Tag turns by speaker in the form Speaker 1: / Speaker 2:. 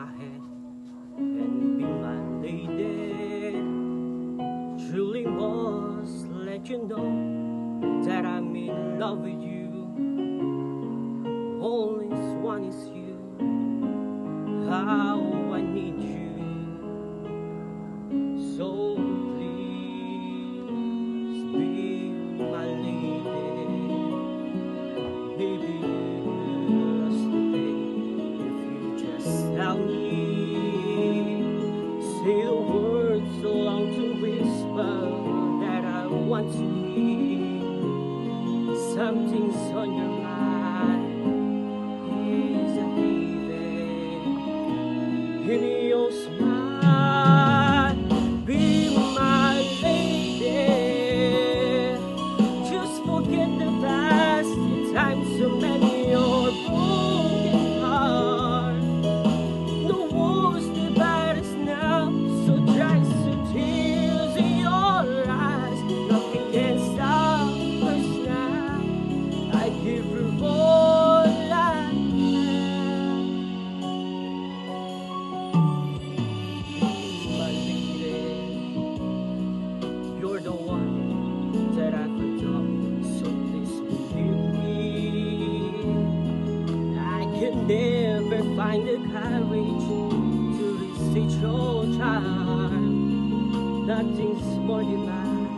Speaker 1: my head and be my lady. Truly must let you know that I'm in love with you. Only one is you. How I need you. So please be my lady. Maybe lost today if you just tell me. Say the words so long to whisper that I want to hear. Something's on your mind. Is a heathen in your smile. Be my lady. Just forget the past. The times so many your broken heart. No walls divide us now. So dry, so tears in your eyes. Nothing can stop us now. I give her all I have. My lady, you're the one that I adore. So please believe me. I can never find the courage to resist your charm. Nothing's more divine